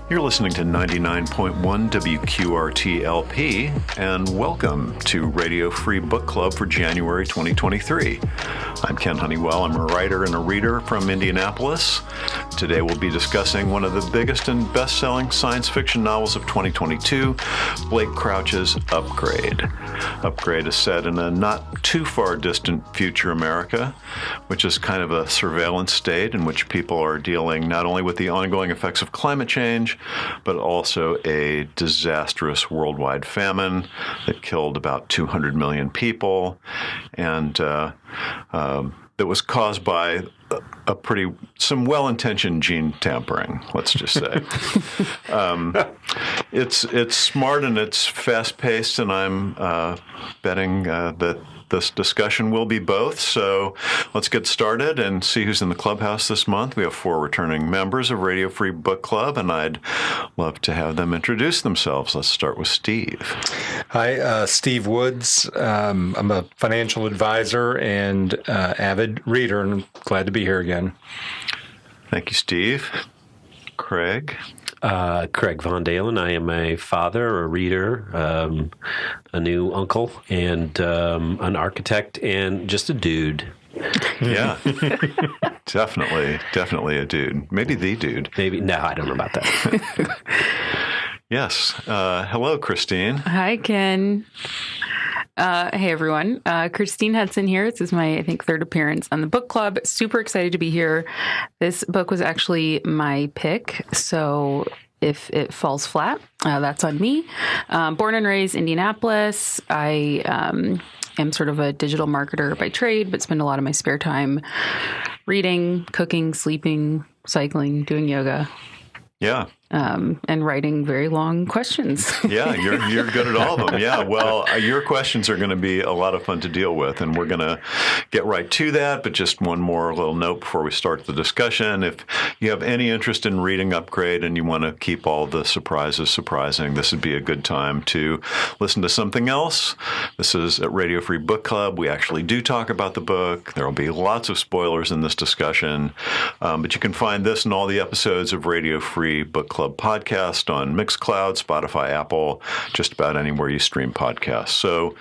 You're listening to 99.1 WQRT LP, and welcome to Radio Free Book Club for January 2023. I'm Ken Honeywell. I'm a writer and a reader from Indianapolis. Today we'll be discussing one of the biggest and best-selling science fiction novels of 2022, Blake Crouch's Upgrade. Upgrade is set in a not too far distant future America, which is kind of a surveillance state in which people are dealing not only with the ongoing effects of climate change, but also a disastrous worldwide famine that killed about 200 million people, and that was caused by some well-intentioned gene tampering, let's just say. It's smart and it's fast-paced, and I'm betting that this discussion will be both. So let's get started and see who's in the clubhouse this month. We have 4 returning members of Radio Free Book Club, and I'd love to have them introduce themselves. Let's start with Steve. Hi, Steve Woods. I'm a financial advisor and avid reader, and I'm glad to be here again. Thank you, Steve. Craig. Craig Von Deylen. I am a father, a reader, a new uncle, and an architect, and just a dude. Yeah, definitely a dude. Maybe the dude. Maybe. No, I don't know about that. Yes. Hello, Christine. Hi, Ken. Hey, everyone. Christine Hudson here. This is my, I think, 3rd appearance on the book club. Super excited to be here. This book was actually my pick, so if it falls flat, that's on me. Born and raised Indianapolis. I am sort of a digital marketer by trade, but spend a lot of my spare time reading, cooking, sleeping, cycling, doing yoga. Yeah. And writing very long questions. Yeah, you're good at all of them. Yeah, well, your questions are going to be a lot of fun to deal with, and we're going to get right to that. But just one more little note before we start the discussion. If you have any interest in reading Upgrade and you want to keep all the surprises surprising, this would be a good time to listen to something else. This is at Radio Free Book Club. We actually do talk about the book. There will be lots of spoilers in this discussion, but you can find this and all the episodes of Radio Free Book Club podcast on Mixcloud, Spotify, Apple, just about anywhere you stream podcasts. So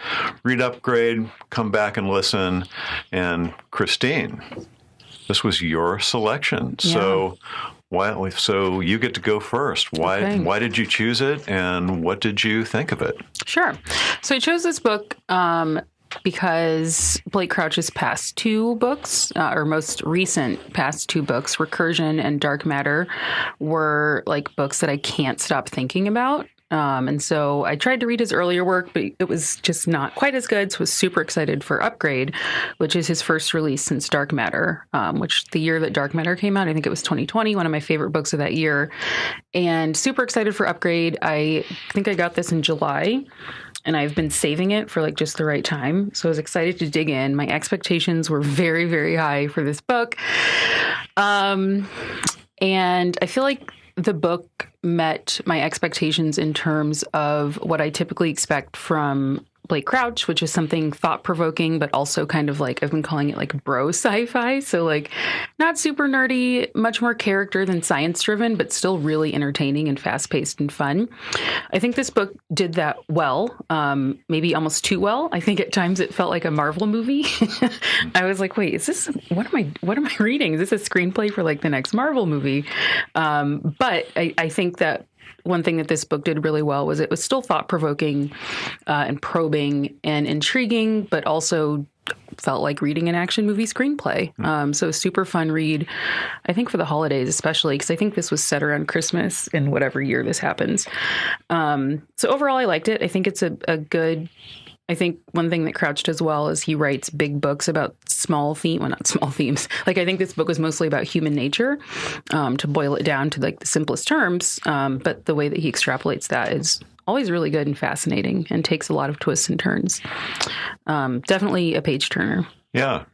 read Upgrade, come back and listen. And Christine, this was your selection. Yeah. So you get to go first. Why did you choose it, and what did you think of it? Sure. So I chose this book because Blake Crouch's past 2 books, or most recent past 2 books, Recursion and Dark Matter, were like books that I can't stop thinking about. And so I tried to read his earlier work, but it was just not quite as good. So I was super excited for Upgrade, which is his first release since Dark Matter, which the year that Dark Matter came out, I think it was 2020, one of my favorite books of that year. And super excited for Upgrade. I think I got this in July, and I've been saving it for like just the right time. So I was excited to dig in. My expectations were very, very high for this book. And I feel like the book met my expectations in terms of what I typically expect from Blake Crouch, which is something thought-provoking, but also kind of like, I've been calling it like bro sci-fi. So like not super nerdy, much more character than science-driven, but still really entertaining and fast-paced and fun. I think this book did that well, maybe almost too well. I think at times it felt like a Marvel movie. I was like, wait, is this, what am I reading? Is this a screenplay for like the next Marvel movie? But I think that one thing that this book did really well was it was still thought-provoking and probing and intriguing, but also felt like reading an action movie screenplay. So super fun read, I think, for the holidays, especially because I think this was set around Christmas in whatever year this happens. So overall, I liked it. I think it's a good... I think one thing that Crouch does well is he writes big books about not small themes. Like I think this book was mostly about human nature, to boil it down to like the simplest terms. But the way that he extrapolates that is always really good and fascinating and takes a lot of twists and turns. Definitely a page turner. Yeah.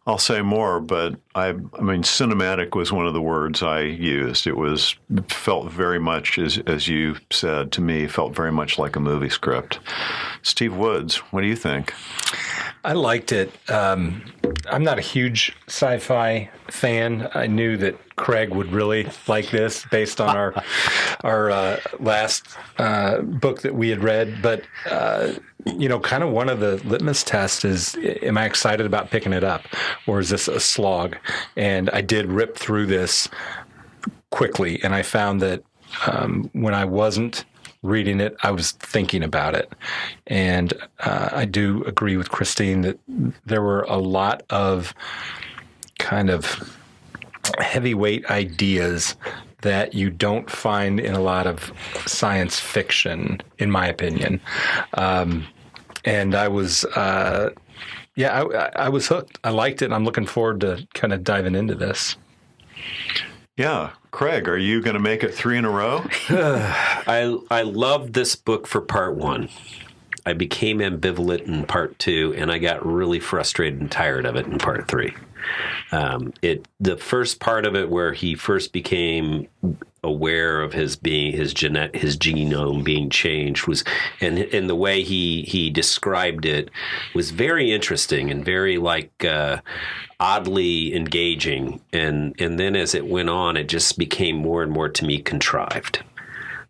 I'll say more, but I mean, cinematic was one of the words I used. It felt very much, as you said to me, felt very much like a movie script. Steve Woods, what do you think? I liked it. I'm not a huge sci-fi fan. I knew that Craig would really like this based on our last book that we had read. But, kind of one of the litmus tests is, am I excited about picking it up? Or is this a slog? And I did rip through this quickly, and I found that when I wasn't reading it, I was thinking about it. And I do agree with Christine that there were a lot of kind of heavyweight ideas that you don't find in a lot of science fiction, in my opinion. And I was, I was hooked. I liked it. And I'm looking forward to kind of diving into this. Yeah. Craig, are you going to make it 3 in a row? I loved this book for part 1. I became ambivalent in part 2, and I got really frustrated and tired of it in part 3. The first part of it, where he first became aware of his genome being changed, was, and the way he described it was very interesting and very oddly engaging. And then as it went on, it just became more and more, to me, contrived.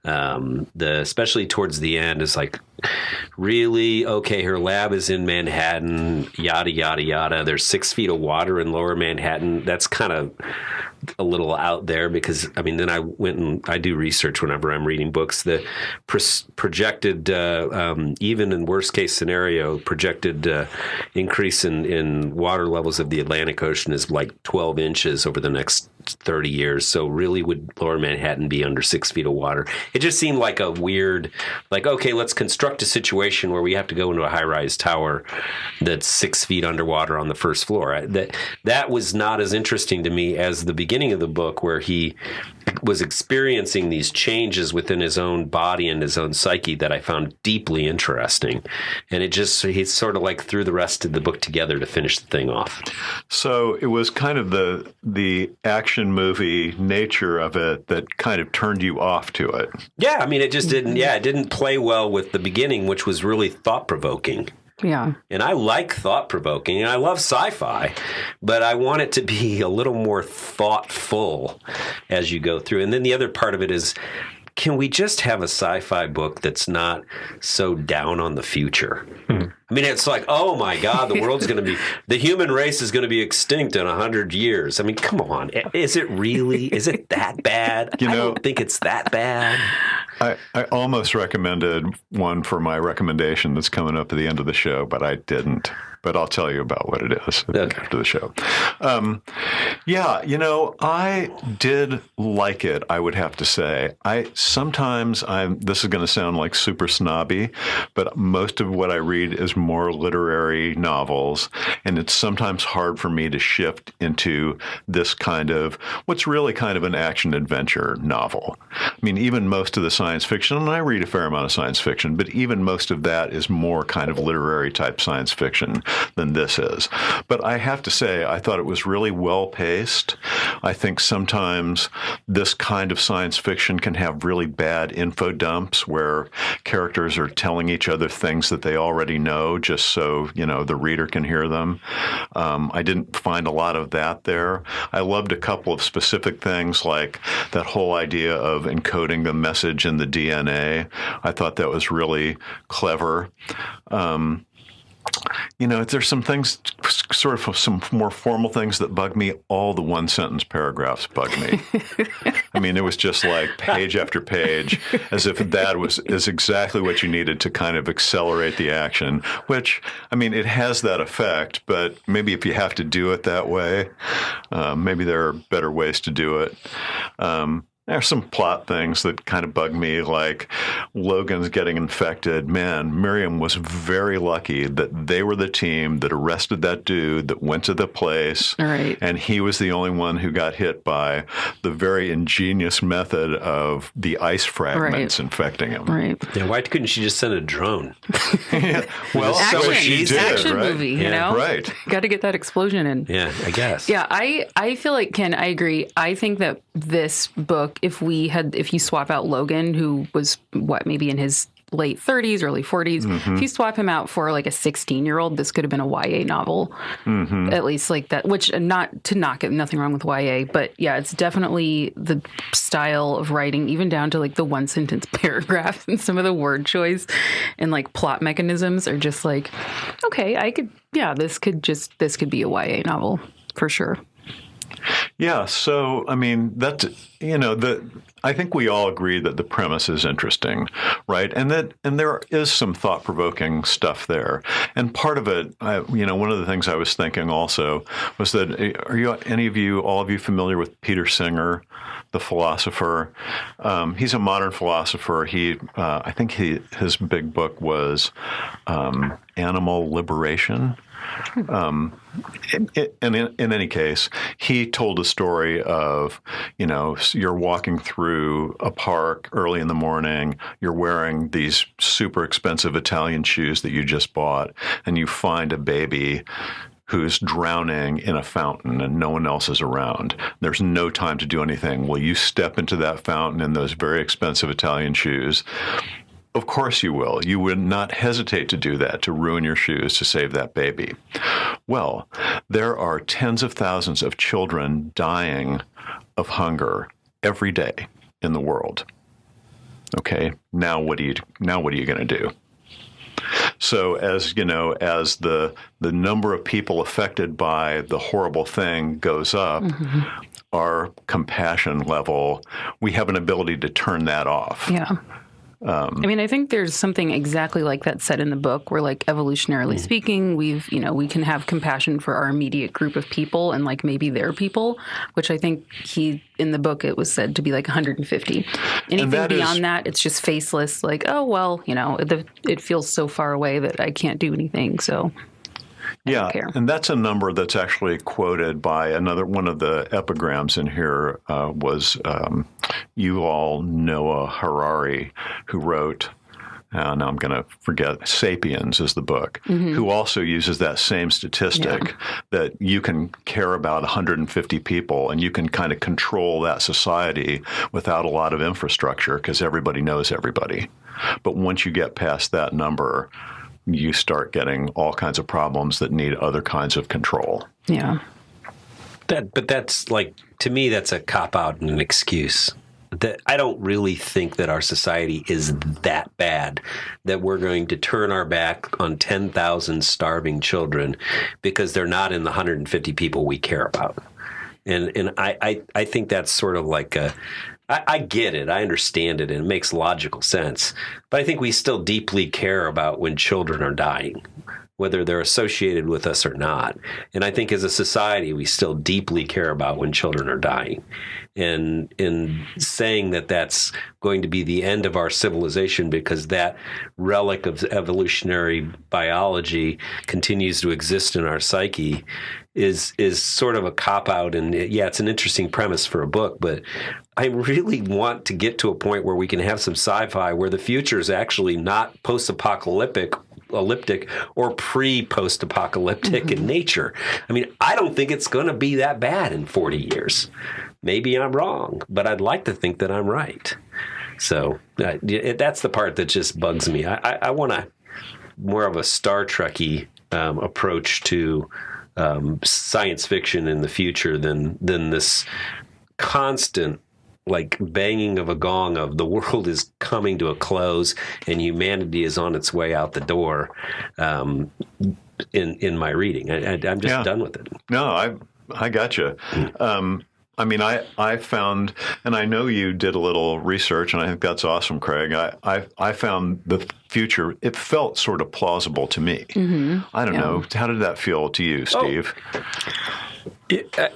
Especially towards the end, is like, really? Okay, her lab is in Manhattan, yada, yada, yada. There's 6 feet of water in lower Manhattan. That's kind of a little out there, because, then I went and I do research whenever I'm reading books. The projected, even in worst case scenario, projected increase in water levels of the Atlantic Ocean is like 12 inches over the next 30 years. So really, would lower Manhattan be under 6 feet of water? It just seemed like a weird, okay, let's construct a situation where we have to go into a high-rise tower that's 6 feet underwater on the first floor. That was not as interesting to me as the beginning of the book, where he was experiencing these changes within his own body and his own psyche that I found deeply interesting. And he sort of threw the rest of the book together to finish the thing off. So it was kind of the action movie nature of it that kind of turned you off to it. Yeah, it just didn't. Yeah, it didn't play well with the beginning, which was really thought-provoking. Yeah. And I like thought-provoking, and I love sci-fi, but I want it to be a little more thoughtful as you go through. And then the other part of it is, can we just have a sci-fi book that's not so down on the future? It's like, oh my God, the human race is going to be extinct in 100 years. Come on. Is it really? Is it that bad? I don't think it's that bad. I almost recommended one for my recommendation that's coming up at the end of the show, but I didn't. But I'll tell you about what it is after the show. I did like it, I would have to say. This is going to sound like super snobby, but most of what I read is more literary novels, and it's sometimes hard for me to shift into this kind of, what's really kind of an action-adventure novel. Even most of the science fiction, and I read a fair amount of science fiction, but even most of that is more kind of literary-type science fiction than this is. But I have to say, I thought it was really well-paced. I think sometimes this kind of science fiction can have really bad info dumps where characters are telling each other things that they already know just so, the reader can hear them. I didn't find a lot of that there. I loved a couple of specific things, like that whole idea of encoding the message in the DNA. I thought that was really clever. There's some things, sort of some more formal things that bug me. All the one-sentence paragraphs bug me. It was just like page after page, as if that is exactly what you needed to kind of accelerate the action, which, it has that effect, but maybe if you have to do it that way, maybe there are better ways to do it. There are some plot things that kind of bug me, like Logan's getting infected. Man, Miriam was very lucky that they were the team that arrested that dude that went to the place. Right. And he was the only one who got hit by the very ingenious method of the ice fragments infecting him. Right. Yeah, why couldn't she just send a drone? Well, so she did, action right? movie, you know? Right. Got to get that explosion in. Yeah, I guess. Yeah, I feel like, Ken, I agree. I think that this book, if you swap out Logan, who was maybe in his late 30s, early 40s. If you swap him out for like a 16-year-old, this could have been a YA novel, at least like that, which not to knock it, nothing wrong with YA, but yeah, it's definitely the style of writing, even down to like the one sentence paragraph and some of the word choice and like plot mechanisms are just like, okay, this could be a YA novel for sure. Yeah, so I mean I think we all agree that the premise is interesting, right? And there is some thought-provoking stuff there. And part of it, one of the things I was thinking also was that all of you familiar with Peter Singer, the philosopher? He's a modern philosopher. I think his big book was Animal Liberation. In any case, he told a story of, you're walking through a park early in the morning, you're wearing these super expensive Italian shoes that you just bought, and you find a baby who's drowning in a fountain and no one else is around. There's no time to do anything. Will you step into that fountain in those very expensive Italian shoes? Of course you will. You would not hesitate to do that, to ruin your shoes to save that baby. Well, there are tens of thousands of children dying of hunger every day in the world. Okay, now what are you going to do? So as the number of people affected by the horrible thing goes up, our compassion level, we have an ability to turn that off. Yeah. I think there's something exactly like that said in the book where, like, evolutionarily speaking, we can have compassion for our immediate group of people and, like, maybe their people, which I think in the book, it was said to be like 150. Anything beyond that, it's just faceless, like, oh, well, it feels so far away that I can't do anything, so... Yeah, and that's a number that's actually quoted by one of the epigrams in here was Yuval Noah Harari, who wrote, now I'm going to forget, Sapiens is the book, who also uses that same statistic that you can care about 150 people and you can kind of control that society without a lot of infrastructure because everybody knows everybody. But once you get past that number, you start getting all kinds of problems that need other kinds of control. Yeah. But that's like, to me, that's a cop-out and an excuse. That I don't really think that our society is that bad that we're going to turn our back on 10,000 starving children because they're not in the 150 people we care about. And I think that's sort of like I get it. I understand it. And it makes logical sense. But I think we still deeply care about when children are dying, whether they're associated with us or not. And I think as a society, we still deeply care about when children are dying. And in saying that that's going to be the end of our civilization because that relic of evolutionary biology continues to exist in our psyche is sort of a cop-out. And yeah, it's an interesting premise for a book, but I really want to get to a point where we can have some sci-fi where the future is actually not post-apocalyptic or pre-post-apocalyptic in nature. I mean, I don't think it's going to be that bad in 40 years. Maybe I'm wrong, but I'd like to think that I'm right. So that's the part that just bugs me. I want more of a Star Trek-y approach to science fiction in the future than this constant like banging of a gong of the world is coming to a close and humanity is on its way out the door. In my reading, I'm just done with it. No, I got you. I found, and I know you did a little research, and I think that's awesome, Craig. I found the future, it felt sort of plausible to me. I don't know. How did that feel to you, Steve?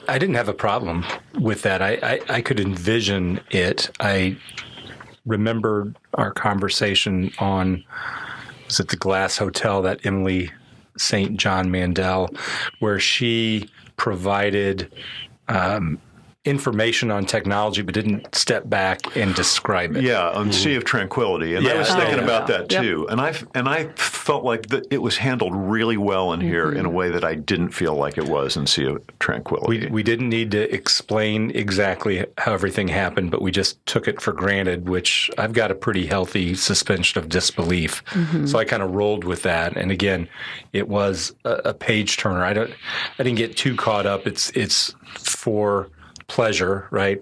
I didn't have a problem with that. I could envision it. I remember our conversation on, was it the Glass Hotel, that Emily St. John Mandel, where she provided information on technology, but didn't step back and describe it. Yeah, on Sea of Tranquility, and I was thinking about that too. And I felt like it was handled really well in here in a way that I didn't feel like it was in Sea of Tranquility. We didn't need to explain exactly how everything happened, but we just took it for granted, which I've got a pretty healthy suspension of disbelief. So I kind of rolled with that. And again, it was a page turner. I didn't get too caught up. It's for pleasure, right?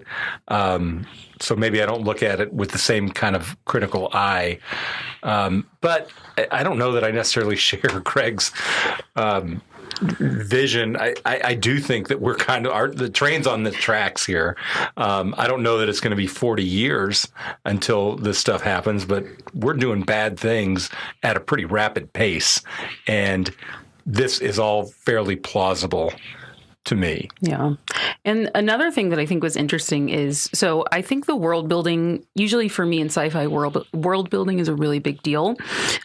So maybe I don't look at it with the same kind of critical eye. But I don't know that I necessarily share Craig's vision. I do think that we're kind of the train's on the tracks here. I don't know that it's going to be 40 years until this stuff happens, but we're doing bad things at a pretty rapid pace. And this is all fairly plausible to me. Yeah. And another thing that I think was interesting is, so I think the world building, usually for me in sci-fi, world building is a really big deal.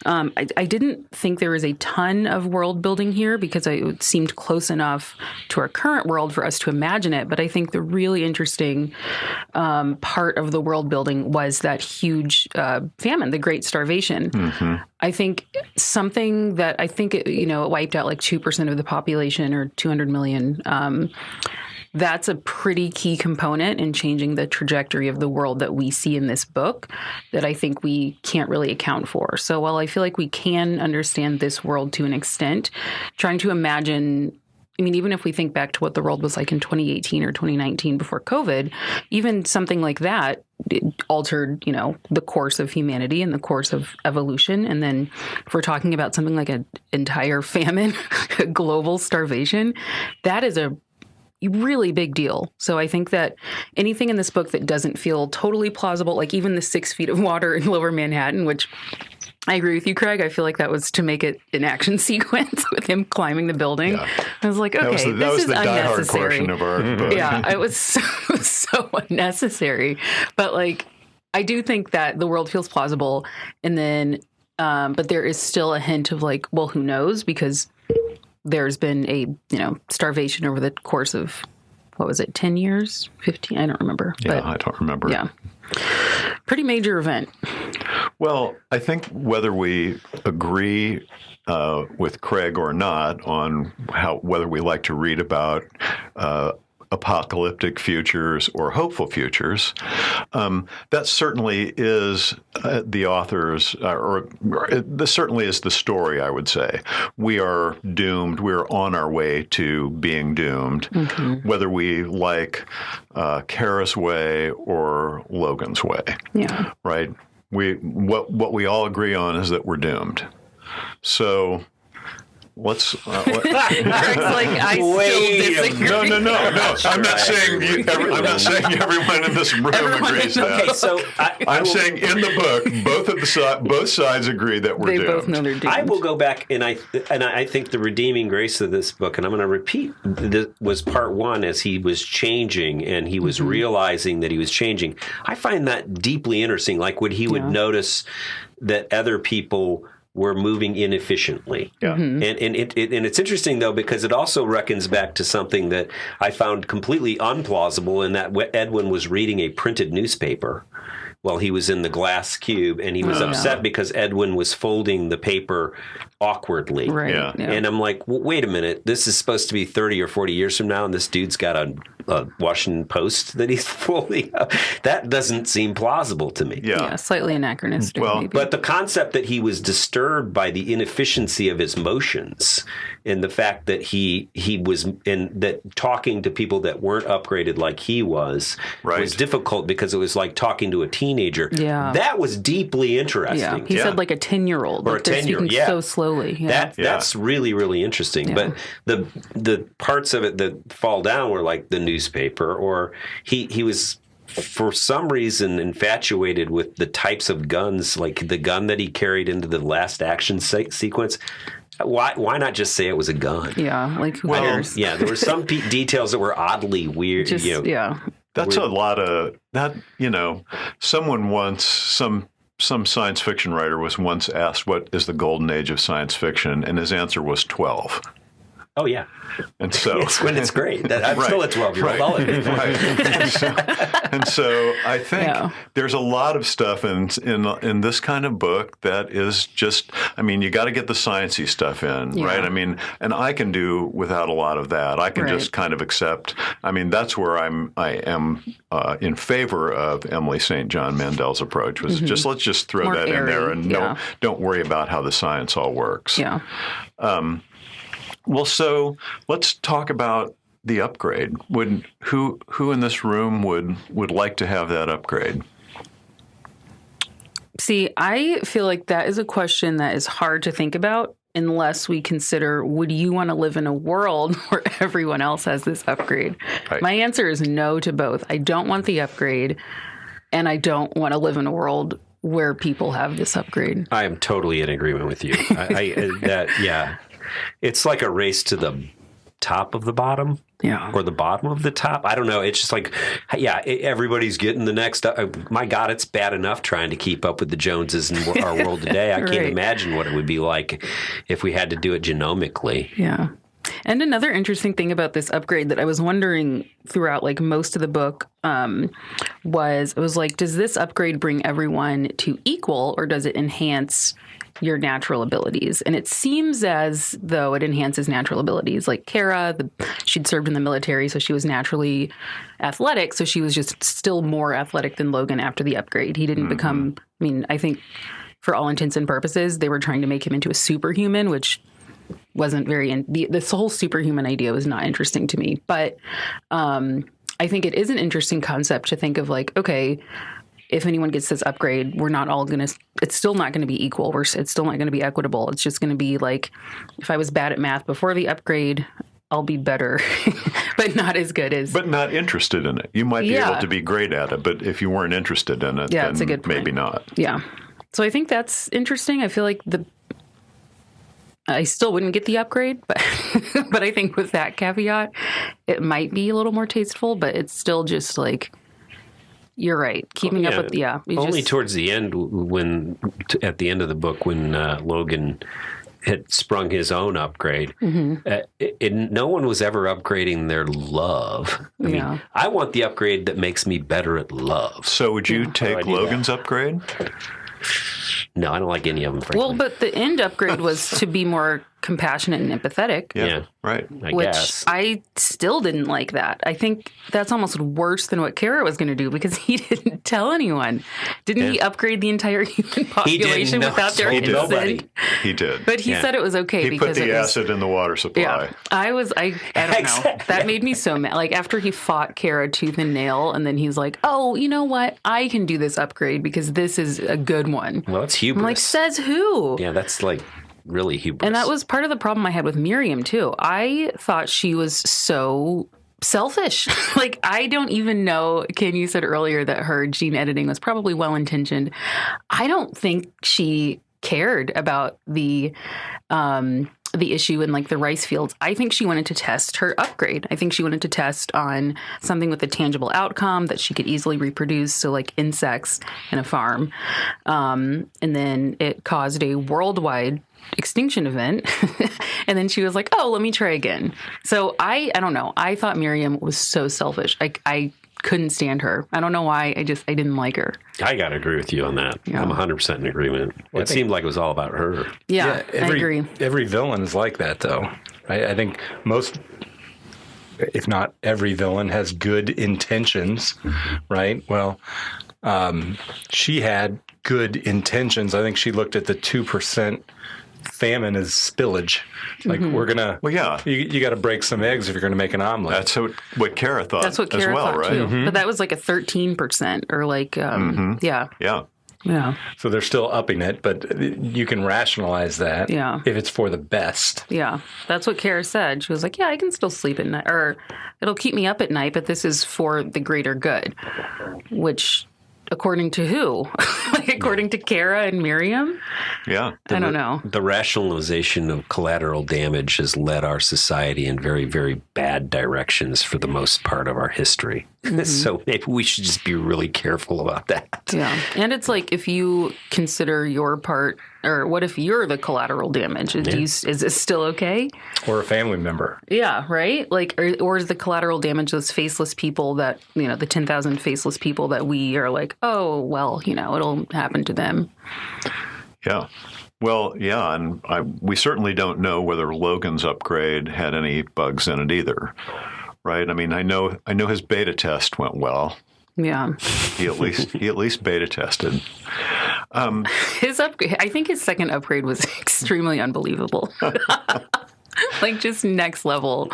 I didn't think there was a ton of world building here because it seemed close enough to our current world for us to imagine it. But I think the really interesting part of the world building was that huge famine, the Great Starvation. I think something that it wiped out like 2% of the population or 200 million. That's a pretty key component in changing the trajectory of the world that we see in this book that I think we can't really account for. So while I feel like we can understand this world to an extent, trying to imagine, I mean, even if we think back to what the world was like in 2018 or 2019 before COVID, even something like that altered, the course of humanity and the course of evolution. And then if we're talking about something like an entire famine, a global starvation, that is a really big deal. So I think that anything in this book that doesn't feel totally plausible, like even the 6 feet of water in Lower Manhattan, which I agree with you, Craig. I feel like that was to make it an action sequence with him climbing the building. Yeah. I was like, okay, this is unnecessary. That was the die-hard portion of our book. Yeah, it was so unnecessary. But I do think that the world feels plausible. And then, but there is still a hint of well, who knows? Because there's been a, starvation over the course of, 10 years, 15? I don't remember. Yeah, I don't remember. Yeah. Pretty major event. Well, I think whether we agree with Craig or not on whether we like to read about apocalyptic futures or hopeful futures, that certainly is the author's, or this certainly is the story, I would say. We are doomed. We're on our way to being doomed, whether we like Kara's way or Logan's way. Yeah. Right? What we all agree on is that we're doomed. So let's. Greg's I still disagree. No. I'm not saying I'm not saying everyone in this room agrees that. Okay, so I'm saying in the book, both sides agree that we're doomed. They both know they're doomed. I will go back and I think the redeeming grace of this book, and I'm going to repeat, was part one as he was changing and he was realizing that he was changing. I find that deeply interesting. Like when he would notice that other people were moving inefficiently. Yeah. And it's interesting, though, because it also reckons back to something that I found completely unplausible, in that Edwin was reading a printed newspaper while he was in the glass cube, and he was upset because Edwin was folding the paper awkwardly. Right. Yeah. And I'm like, well, wait a minute, this is supposed to be 30 or 40 years from now, and this dude's got a Washington Post that he's folding up. That doesn't seem plausible to me. Yeah, slightly anachronistic. Well, maybe. But the concept that he was disturbed by the inefficiency of his motions, and the fact that he was that talking to people that weren't upgraded like he was difficult, because it was like talking to a teenager. Yeah. That was deeply interesting. Yeah. He said like a 10-year-old. Or a 10-year-old, so slowly. Yeah. That's really, really interesting. Yeah. But the parts of it that fall down were like the newspaper, or he was for some reason infatuated with the types of guns, like the gun that he carried into the last action sequence. Why not just say it was a gun? Yeah, like who cares? Yeah, there were some details that were oddly weird. That's a lot of that. Someone once, some science fiction writer was once asked, "What is the golden age of science fiction?" and his answer was 12. Oh yeah, and so it's when it's great. I'm still a 12-year-old. And so I think there's a lot of stuff in this kind of book that is just I mean, you got to get the sciencey stuff in, right? I mean, and I can do without a lot of that. I can just kind of accept. I mean, that's where I am in favor of Emily St. John Mandel's approach, was just let's just throw More that airy, in there and don't worry about how the science all works. Yeah. Well, so let's talk about the upgrade. Who in this room would like to have that upgrade? See, I feel like that is a question that is hard to think about unless we consider, would you want to live in a world where everyone else has this upgrade? Right. My answer is no to both. I don't want the upgrade, and I don't want to live in a world where people have this upgrade. I am totally in agreement with you. It's like a race to the top of the bottom. Yeah. Or the bottom of the top. I don't know. It's just like, everybody's getting the next. My God, it's bad enough trying to keep up with the Joneses in our world today. I can't imagine what it would be like if we had to do it genomically. Yeah. And another interesting thing about this upgrade that I was wondering throughout like most of the book was like, does this upgrade bring everyone to equal, or does it enhance your natural abilities? And it seems as though it enhances natural abilities. Like Kara, she'd served in the military, so she was naturally athletic. So she was just still more athletic than Logan after the upgrade. He didn't become, I mean, I think for all intents and purposes, they were trying to make him into a superhuman, which wasn't this whole superhuman idea was not interesting to me. But I think it is an interesting concept to think of, like, okay, if anyone gets this upgrade, we're not all going to, it's still not going to be equal. It's still not going to be equitable. It's just going to be like, if I was bad at math before the upgrade, I'll be better, but not as good as. But not interested in it. You might be able to be great at it, but if you weren't interested in it, then it's a good point. Maybe not. Yeah. So I think that's interesting. I feel like I still wouldn't get the upgrade, but but I think with that caveat, it might be a little more tasteful, but it's still just like, you're right. Keeping up with, only towards the end, at the end of the book, when Logan had sprung his own upgrade, no one was ever upgrading their love. I mean, I want the upgrade that makes me better at love. So would you take Logan's upgrade? No, I don't like any of them, frankly. Well, but the end upgrade was to be more compassionate and empathetic. Yeah. Right. I guess. I still didn't like that. I think that's almost worse than what Kara was going to do, because he didn't tell anyone. Didn't he upgrade the entire human population without their consent? He did. But he said it was okay because he put the acid in the water supply. Yeah. I don't know. That made me so mad. Like, after he fought Kara tooth and nail, and then he's like, oh, you know what? I can do this upgrade because this is a good one. Well, it's hubris. I'm like, says who? Yeah, that's like really hubris. And that was part of the problem I had with Miriam, too. I thought she was so selfish. Like, I don't even know, Ken, you said earlier that her gene editing was probably well-intentioned. I don't think she cared about the issue in, like, the rice fields. I think she wanted to test her upgrade. I think she wanted to test on something with a tangible outcome that she could easily reproduce, so like insects in a farm. And then it caused a worldwide extinction event. And then she was like, oh, let me try again. So I don't know. I thought Miriam was so selfish. I couldn't stand her. I don't know why. I didn't like her. I got to agree with you on that. Yeah. I'm 100% in agreement. It seemed like it was all about her. Yeah, I agree. Every villain is like that, though. I think most, if not every villain, has good intentions, right? Well, she had good intentions. I think she looked at the 2% famine as spillage. Like, we're gonna. Well, yeah. You got to break some eggs if you're going to make an omelet. That's what Kara thought. That's what Kara thought, right? too. But that was like a 13%, or like, yeah. So they're still upping it, but you can rationalize that. Yeah. If it's for the best. Yeah, that's what Kara said. She was like, "Yeah, I can still sleep at night, or it'll keep me up at night, but this is for the greater good," which. According to who? Like, according to Kara and Miriam? Yeah. I don't know. The rationalization of collateral damage has led our society in very, very bad directions for the most part of our history. So maybe we should just be really careful about that. Yeah. And it's like, if you consider your part, or what if you're the collateral damage? Is this still okay? Or a family member. Yeah, right? Like, or is the collateral damage those faceless people that, the 10,000 faceless people that we are like, oh, well, it'll happen to them. Yeah. Well, yeah, and we certainly don't know whether Logan's upgrade had any bugs in it either, right? I mean, I know his beta test went well. Yeah. He at least beta tested. His upgrade, I think his second upgrade was extremely unbelievable. Like just next level,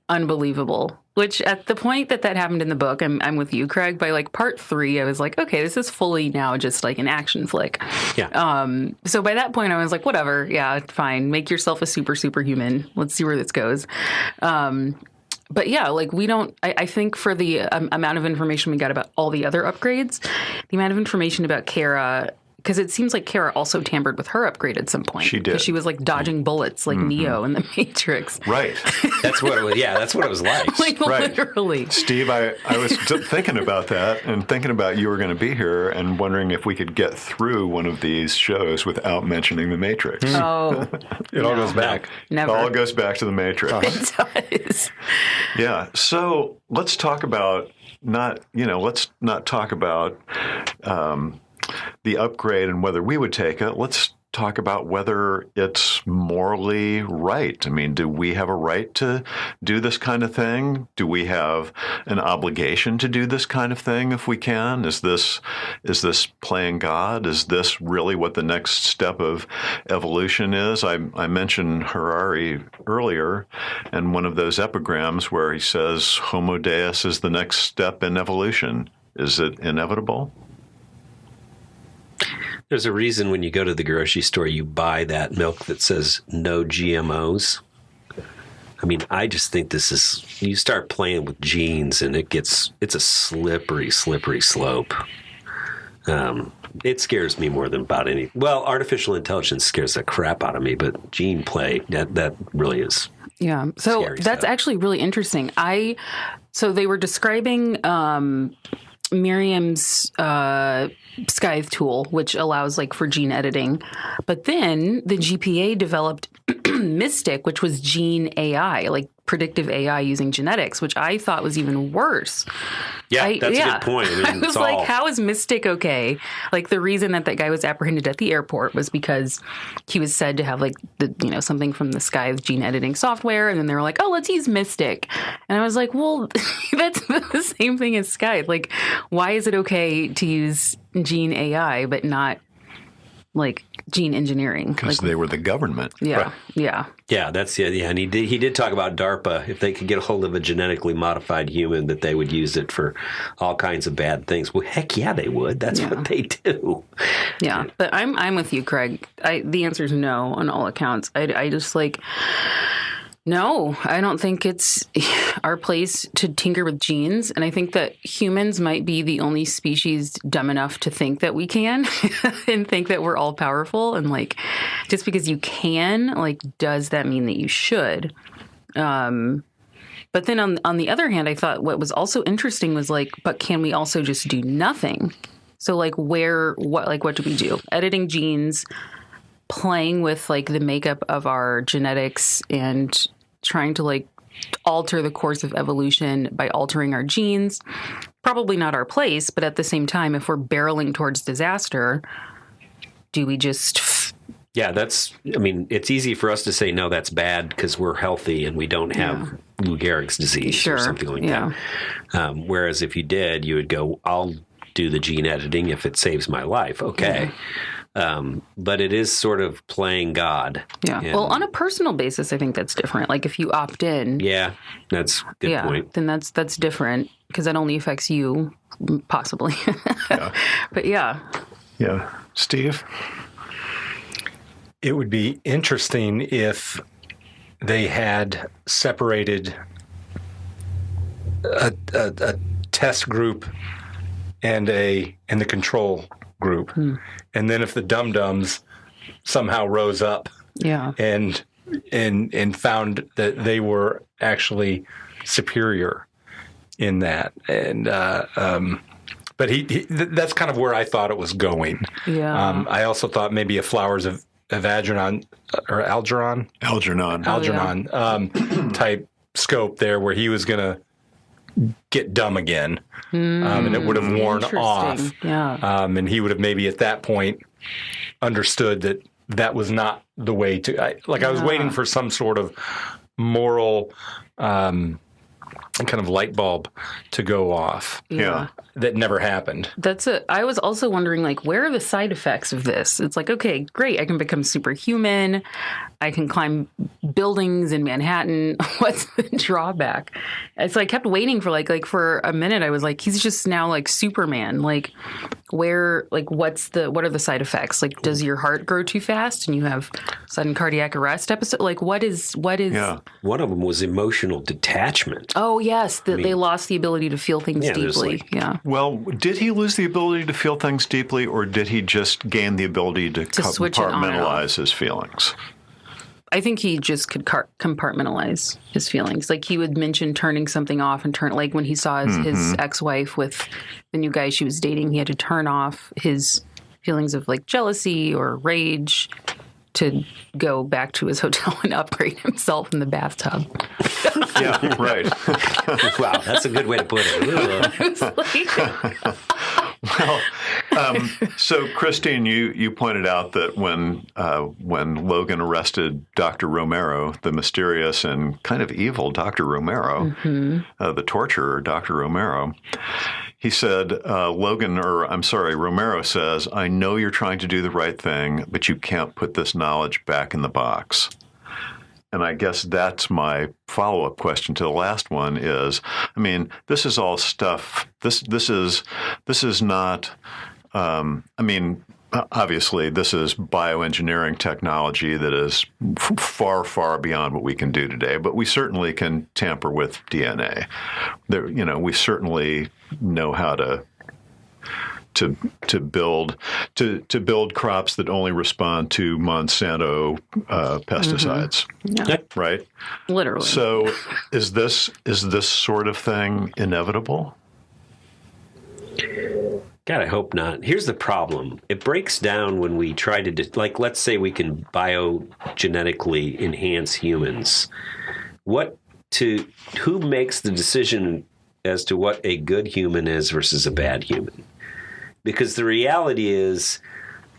unbelievable. Which at the point that happened in the book, I'm with you, Craig. By like part 3, I was like, okay, this is fully now just like an action flick. Yeah. So by that point, I was like, whatever, yeah, fine. Make yourself a superhuman. Let's see where this goes. But yeah, like I think for the amount of information we got about all the other upgrades, the amount of information about Kara, because it seems like Kara also tampered with her upgrade at some point. She did. Because she was like dodging bullets like Neo in the Matrix. Right. That's what it was. Yeah, that's what it was like. Like Right. literally. Steve, I was thinking about that and thinking about you were going to be here and wondering if we could get through one of these shows without mentioning the Matrix. Oh, It all goes back. never. It all goes back to the Matrix. It does. Yeah. So let's talk about let's not talk about the upgrade and whether we would take it. Let's talk about whether it's morally right. I mean, do we have a right to do this kind of thing? Do we have an obligation to do this kind of thing if we can? Is this playing God? Is this really what the next step of evolution is? I mentioned Harari earlier, and one of those epigrams where he says Homo Deus is the next step in evolution. Is it inevitable? There's a reason when you go to the grocery store, you buy that milk that says no GMOs. I mean, I just think you start playing with genes and it's a slippery slope. It scares me more than about any. Well, artificial intelligence scares the crap out of me, but gene play, that really is. Yeah. So Scary that's stuff. actually really interesting. So they were describing Miriam's Scythe tool, which allows like for gene editing. But then the GPA developed Mystic, which was gene AI, like predictive AI using genetics, which I thought was even worse. Yeah, that's a good point. I mean, I was like, how is Mystic okay? Like the reason that guy was apprehended at the airport was because he was said to have like something from the Scythe gene editing software, and then they were like, oh, let's use Mystic. And I was like, well, that's the same thing as Scythe. Like, why is it okay to use gene AI but not like gene engineering? Because like, they were the government. Yeah, Right. yeah. Yeah, that's yeah, and he did talk about DARPA. If they could get a hold of a genetically modified human, that they would use it for all kinds of bad things. Well, heck yeah, they would. That's what they do. Yeah, but I'm with you, Craig. The answer is no on all accounts. I just like. No, I don't think it's our place to tinker with genes. And I think that humans might be the only species dumb enough to think that we can and think that we're all powerful. And like, just because you can, like, does that mean that you should? But then on the other hand, I thought what was also interesting was like, but can we also just do nothing? So like what do we do? Editing genes, playing with like the makeup of our genetics and trying to like alter the course of evolution by altering our genes. Probably not our place, but at the same time, if we're barreling towards disaster, do we just... Yeah, it's easy for us to say, no, that's bad because we're healthy and we don't have Lou Gehrig's disease or something like that. Whereas if you did, you would go, I'll do the gene editing if it saves my life. Okay. But it is sort of playing God. Yeah. And, well, on a personal basis, I think that's different. Like if you opt in. Yeah, that's a good point. Then that's different because that only affects you, possibly. But yeah. Yeah. Steve? It would be interesting if they had separated a test group and the control group. And then if the dum-dums somehow rose up and found that they were actually superior in that. And but that's kind of where I thought it was going. Yeah. I also thought maybe a Flowers of Algernon or Algernon type scope there where he was going to get dumb again, and it would have worn off. Yeah. And he would have maybe at that point understood that that was not the way to. I was waiting for some sort of moral kind of light bulb to go off. Yeah. That never happened. That's it. I was also wondering, like, where are the side effects of this? It's like, okay, great. I can become superhuman. I can climb buildings in Manhattan. What's the drawback? And so I kept waiting for for a minute. I was like, he's just now like Superman. Like, what are the side effects? Like, does your heart grow too fast and you have sudden cardiac arrest episode? Like, what is? Yeah. One of them was emotional detachment. Oh, yes. They lost the ability to feel things deeply. Yeah. Well, did he lose the ability to feel things deeply, or did he just gain the ability to switch it on and compartmentalize his feelings? I think he just could compartmentalize his feelings. Like, he would mention turning something off and like when he saw his ex-wife with the new guy she was dating, he had to turn off his feelings of like jealousy or rage to go back to his hotel and upgrade himself in the bathtub. Yeah, right. Wow, that's a good way to put it. Well, so Christine, you pointed out that when Logan arrested Dr. Romero, the mysterious and kind of evil Dr. Romero, the torturer Dr. Romero, he said, Romero says, "I know you're trying to do the right thing, but you can't put this knowledge back in the box." And I guess that's my follow-up question to the last one is, I mean, this is all stuff. This is not. Obviously, this is bioengineering technology that is far, far beyond what we can do today. But we certainly can tamper with DNA. We certainly know how to build crops that only respond to Monsanto pesticides. Yeah. Right? Literally. So is this sort of thing inevitable? God, I hope not. Here's the problem. It breaks down when we try to, let's say we can biogenetically enhance humans. Who makes the decision as to what a good human is versus a bad human? Because the reality is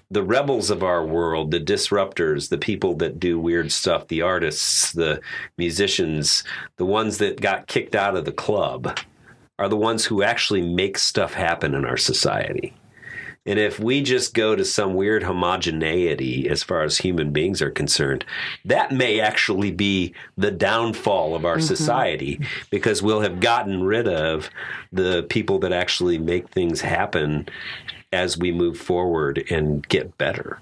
the rebels of our world, the disruptors, the people that do weird stuff, the artists, the musicians, the ones that got kicked out of the club, are the ones who actually make stuff happen in our society. And if we just go to some weird homogeneity as far as human beings are concerned, that may actually be the downfall of our society, because we'll have gotten rid of the people that actually make things happen as we move forward and get better.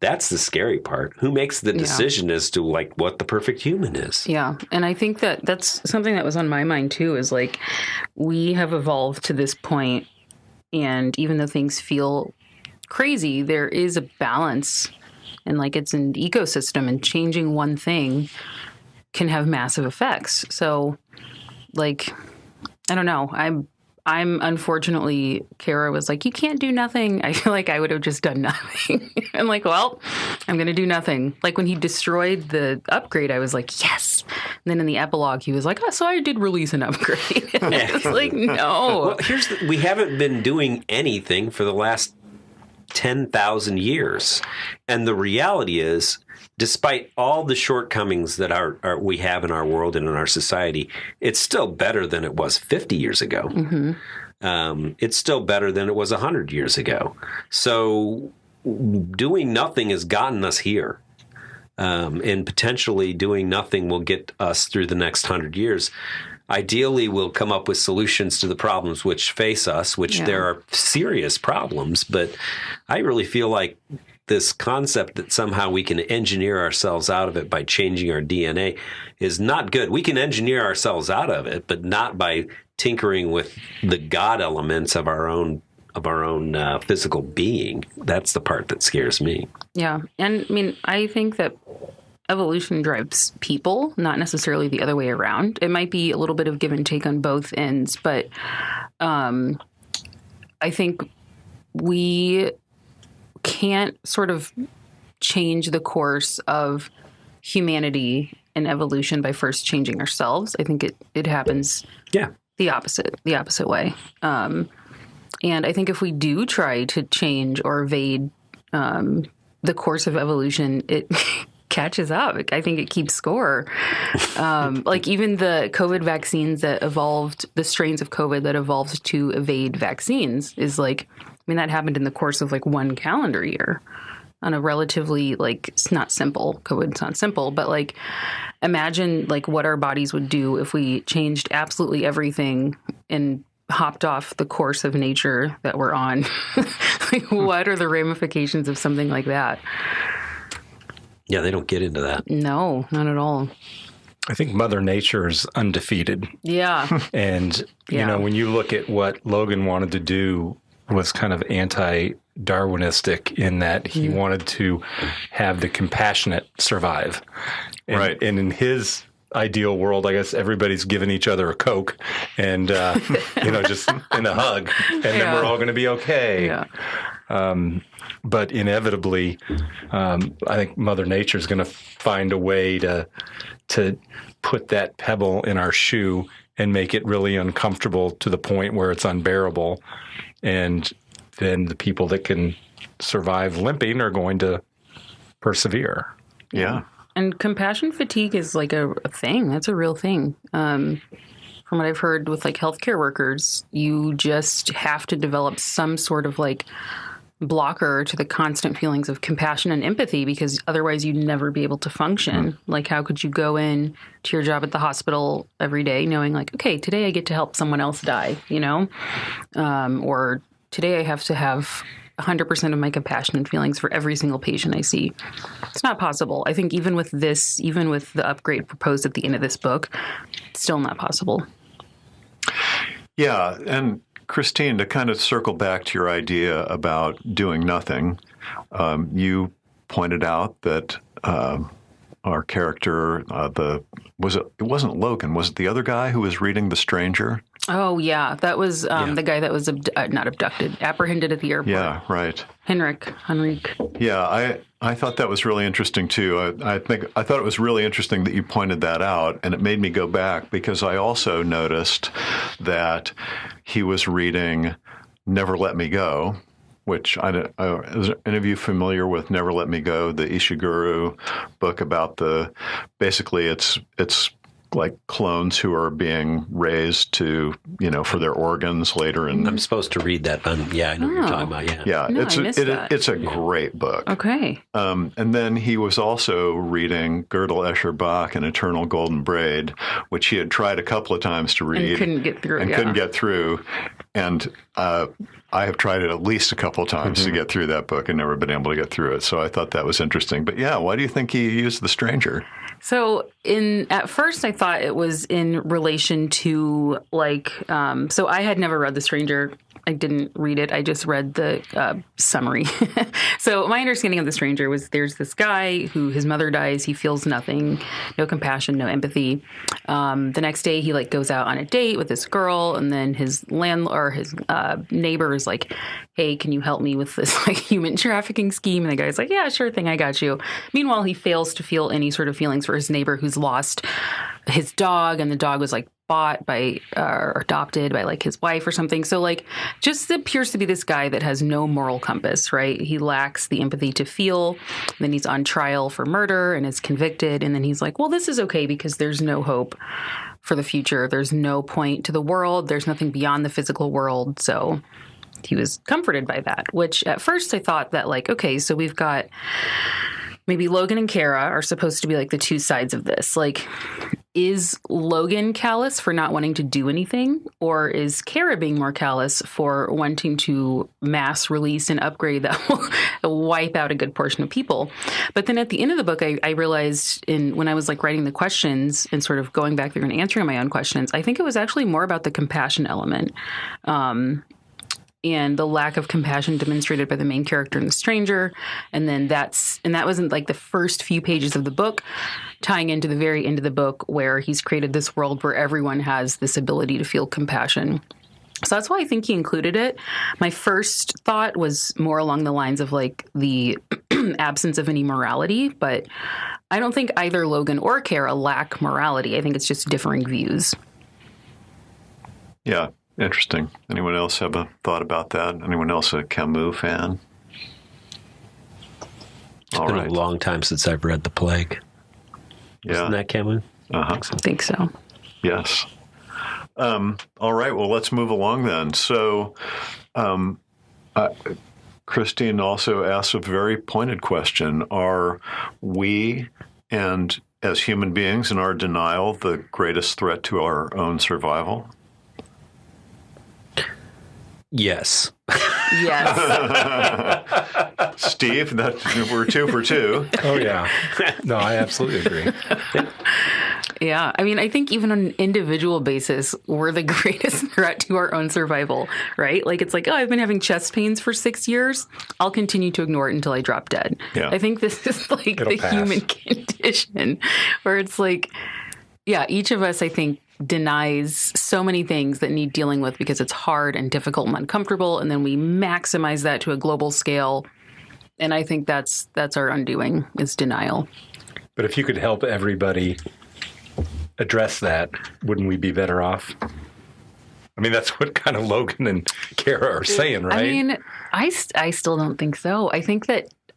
That's the scary part. Who makes the decision as to what the perfect human is? Yeah. And I think that's something that was on my mind too, is we have evolved to this point, and even though things feel crazy, there is a balance, and it's an ecosystem, and changing one thing can have massive effects. So I don't know. I'm unfortunately, Kara was like, you can't do nothing. I feel like I would have just done nothing. I'm like, well, I'm going to do nothing. Like when he destroyed the upgrade, I was like, yes. And then in the epilogue, he was like, oh, so I did release an upgrade. I was like, no. Well, we haven't been doing anything for the last 10,000 years. And the reality is, despite all the shortcomings that we have in our world and in our society, it's still better than it was 50 years ago. It's still better than it was 100 years ago. So doing nothing has gotten us here. And potentially doing nothing will get us through the next 100 years. Ideally, we'll come up with solutions to the problems which face us, which there are serious problems. But I really feel like this concept that somehow we can engineer ourselves out of it by changing our DNA is not good. We can engineer ourselves out of it, but not by tinkering with the God elements of our own physical being. That's the part that scares me. Yeah. And I mean, I think that evolution drives people, not necessarily the other way around. It might be a little bit of give and take on both ends, but I think we can't sort of change the course of humanity and evolution by first changing ourselves. I think it happens the opposite way. And I think if we do try to change or evade the course of evolution, it catches up. I think it keeps score. Like even the COVID vaccines that evolved, the strains of COVID that evolved to evade vaccines is like, I mean, that happened in the course of like 1 calendar year on a relatively, like, it's not simple. COVID's not simple, but like imagine like what our bodies would do if we changed absolutely everything and hopped off the course of nature that we're on. Like, what are the ramifications of something like that? Yeah, they don't get into that. No, not at all. I think Mother Nature is undefeated. Yeah. And, you know, when you look at what Logan wanted to do was kind of anti-Darwinistic in that he wanted to have the compassionate survive. And, right. And in his ideal world, I guess everybody's giving each other a Coke and, you know, just in a hug, and then we're all going to be okay. Yeah. But inevitably, I think Mother Nature is going to find a way to put that pebble in our shoe and make it really uncomfortable to the point where it's unbearable. And then the people that can survive limping are going to persevere. Yeah. And compassion fatigue is like a thing. That's a real thing. From what I've heard with like healthcare workers, you just have to develop some sort of like blocker to the constant feelings of compassion and empathy, because otherwise you'd never be able to function. Like, how could you go in to your job at the hospital every day knowing like, okay, today I get to help someone else die, you know? Or today I have to have 100% of my compassion and feelings for every single patient I see. It's not possible. I think even with this, even with the upgrade proposed at the end of this book, it's still not possible. Yeah. And Christine, to kind of circle back to your idea about doing nothing, you pointed out that our character, it wasn't Logan, was it the other guy who was reading The Stranger? Oh, yeah. That was the guy that was not abducted, apprehended at the airport. Yeah, right. Henrik. Yeah, I thought that was really interesting, too. I thought it was really interesting that you pointed that out, and it made me go back because I also noticed that he was reading Never Let Me Go, which is any of you familiar with Never Let Me Go, the Ishiguro book about basically it's like clones who are being raised to, you know, for their organs later. And I'm supposed to read that, but yeah, I know what you're talking about. Yeah. Yeah, No, I missed that. It's a great book. Okay. And then he was also reading Gödel Escher Bach and Eternal Golden Braid, which he had tried a couple of times to read. And couldn't get through. Couldn't get through. And I have tried it at least a couple of times to get through that book and never been able to get through it. So I thought that was interesting. But yeah, why do you think he used The Stranger? So at first I thought it was in relation to like, so I had never read The Stranger. I didn't read it. I just read the summary. So my understanding of The Stranger was there's this guy who his mother dies. He feels nothing, no compassion, no empathy. The next day he like goes out on a date with this girl, and then his neighbor is like, hey, can you help me with this like human trafficking scheme? And the guy's like, yeah, sure thing. I got you. Meanwhile, he fails to feel any sort of feelings for his neighbor who's lost his dog, and the dog was like bought by or adopted by like his wife or something. So like just appears to be this guy that has no moral compass, right? He lacks the empathy to feel. Then he's on trial for murder and is convicted. And then he's like, well, this is okay because there's no hope for the future. There's no point to the world. There's nothing beyond the physical world. So he was comforted by that, which at first I thought that like, okay, so we've got maybe Logan and Kara are supposed to be like the two sides of this. Like, is Logan callous for not wanting to do anything? Or is Kara being more callous for wanting to mass release an upgrade that will wipe out a good portion of people? But then at the end of the book, I realized when I was like writing the questions and sort of going back through and answering my own questions, I think it was actually more about the compassion element. And the lack of compassion demonstrated by the main character in The Stranger. And then that wasn't like the first few pages of the book, tying into the very end of the book where he's created this world where everyone has this ability to feel compassion. So that's why I think he included it. My first thought was more along the lines of like the absence of any morality, but I don't think either Logan or Kara lack morality. I think it's just differing views. Yeah. Interesting. Anyone else have a thought about that? Anyone else a Camus fan? It's been a long time since I've read The Plague. Yeah. Isn't that Cameron? I think so. Yes. All right. Well, let's move along then. So, Christine also asks a very pointed question. Are we, and as human beings in our denial, the greatest threat to our own survival? Yes. Yes. Steve, we're 2 for 2. Oh, yeah. No, I absolutely agree. Yeah. I mean, I think even on an individual basis, we're the greatest threat to our own survival, right? Like, it's like, oh, I've been having chest pains for 6 years. I'll continue to ignore it until I drop dead. Yeah. I think this is like It'll the pass. human condition where it's like, yeah, each of us, I think, denies so many things that need dealing with because it's hard and difficult and uncomfortable. And then we maximize that to a global scale. And I think that's our undoing, is denial. But if you could help everybody address that, wouldn't we be better off? I mean, that's what kind of Logan and Kara are saying, right? I mean, I still don't think so.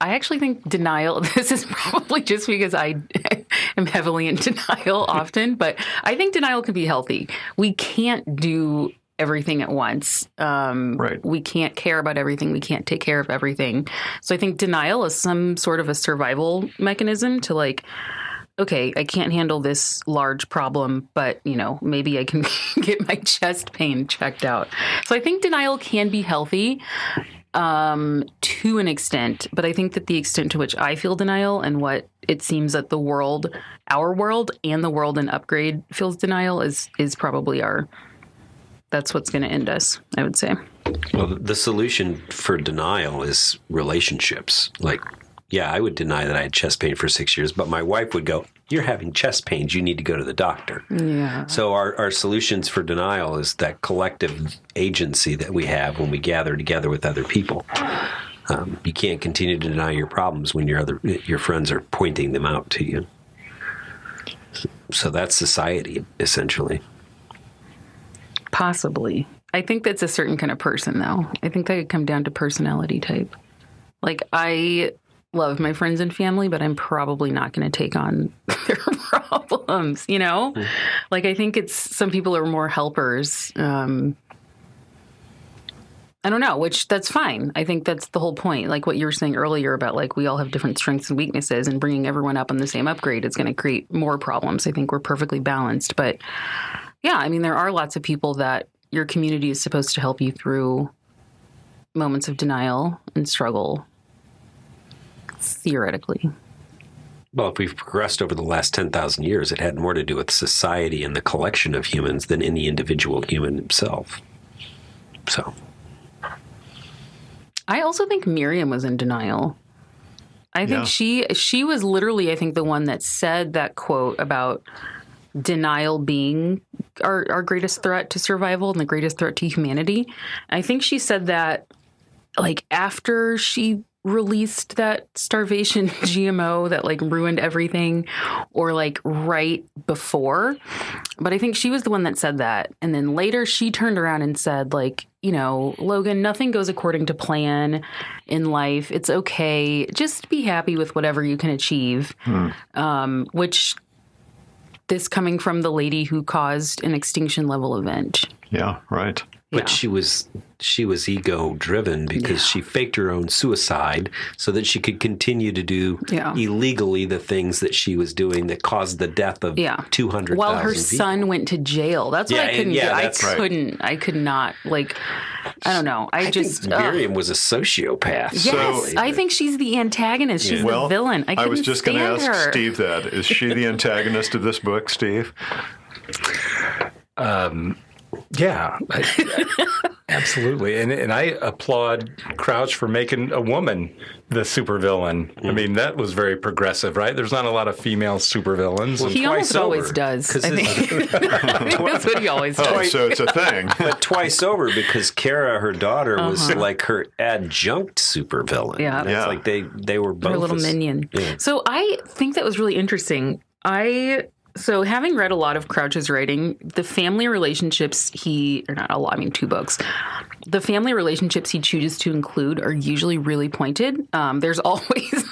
I actually think denial, this is probably just because I am heavily in denial often, but I think denial can be healthy. We can't do everything at once. Right. We can't care about everything. We can't take care of everything. So I think denial is some sort of a survival mechanism to like, okay, I can't handle this large problem, but, maybe I can get my chest pain checked out. So I think denial can be healthy to an extent, but I think that the extent to which I feel denial and what it seems that the world, our world and the world in Upgrade feels denial is probably that's what's going to end us, I would say. Well, the solution for denial is relationships. Like, yeah, I would deny that I had chest pain for 6 years, but my wife would go, "You're having chest pains. You need to go to the doctor." Yeah. So our solutions for denial is that collective agency that we have when we gather together with other people. You can't continue to deny your problems when your friends are pointing them out to you. So that's society, essentially. Possibly. I think that's a certain kind of person, though. I think that could come down to personality type. Like, I love my friends and family, but I'm probably not going to take on their problems, Like, I think some people are more helpers. I don't know, which that's fine. I think that's the whole point. Like what you were saying earlier about like we all have different strengths and weaknesses, and bringing everyone up on the same upgrade is going to create more problems. I think we're perfectly balanced. But yeah, I mean, there are lots of people that your community is supposed to help you through moments of denial and struggle. Theoretically. Well, if we've progressed over the last 10,000 years, it had more to do with society and the collection of humans than any individual human himself. So, I also think Miriam was in denial. I think she was literally, I think, the one that said that quote about denial being our greatest threat to survival and the greatest threat to humanity. I think she said that like after she released that starvation GMO that like ruined everything, or like right before. But I think she was the one that said that. And then later she turned around and said like, Logan, nothing goes according to plan in life. It's okay. Just be happy with whatever you can achieve. Which this coming from the lady who caused an extinction level event. Yeah, right. But she was ego driven because she faked her own suicide so that she could continue to do illegally the things that she was doing that caused the death of 200,000 while her people. son went to jail. That's what I couldn't do. That's I could not, like, I don't know. I just think Miriam was a sociopath. Yes, I think she's the antagonist. She's the villain. I was just going to ask her. Steve that. Is she the antagonist of this book, Steve? Yeah, absolutely. And I applaud Crouch for making a woman the supervillain. I mean, that was very progressive, right? There's not a lot of female supervillains. He almost always does, I think. That's what he always does. Oh, so it's a thing. But twice over, because Kara, her daughter, was like her adjunct supervillain. Yeah. It's like they were both her little minion. Yeah. So I think that was really interesting. So having read a lot of Crouch's writing, the family relationships 2 books. the family relationships he chooses to include are usually really pointed. There's always,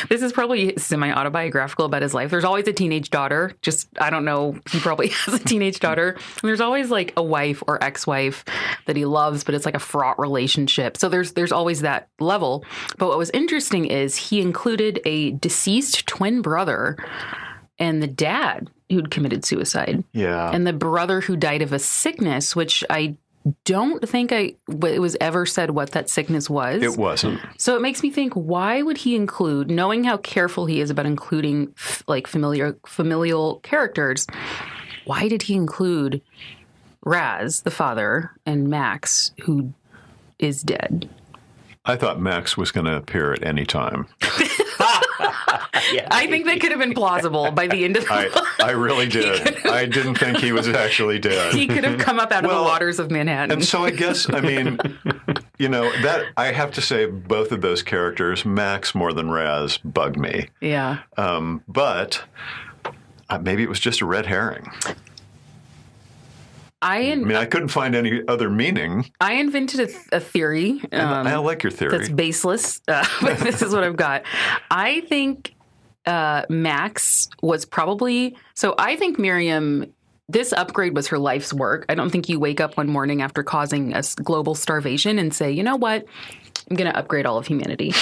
this is probably semi-autobiographical about his life. There's always a teenage daughter. Just, I don't know, he probably has a teenage daughter. And there's always like a wife or ex-wife that he loves, but it's like a fraught relationship. So there's always that level. But what was interesting is he included a deceased twin brother and the dad who'd committed suicide. Yeah. And the brother who died of a sickness, which I don't think it was ever said what that sickness was. It wasn't. So it makes me think, why would he include, knowing how careful he is about including like familial characters, why did he include Raz, the father, and Max, who is dead? I thought Max was going to appear at any time. Yeah. I think that could have been plausible by the end of the book. I really did. I didn't think he was actually dead. He could have come up out of the waters of Manhattan. And so I guess, I mean, that I have to say both of those characters, Max more than Raz, bugged me. Yeah. But maybe it was just a red herring. I mean, I couldn't find any other meaning. I invented a theory. I like your theory. That's baseless, but this is what I've got. I think Max was probably... So I think Miriam... This upgrade was her life's work. I don't think you wake up one morning after causing a global starvation and say, you know what? I'm going to upgrade all of humanity.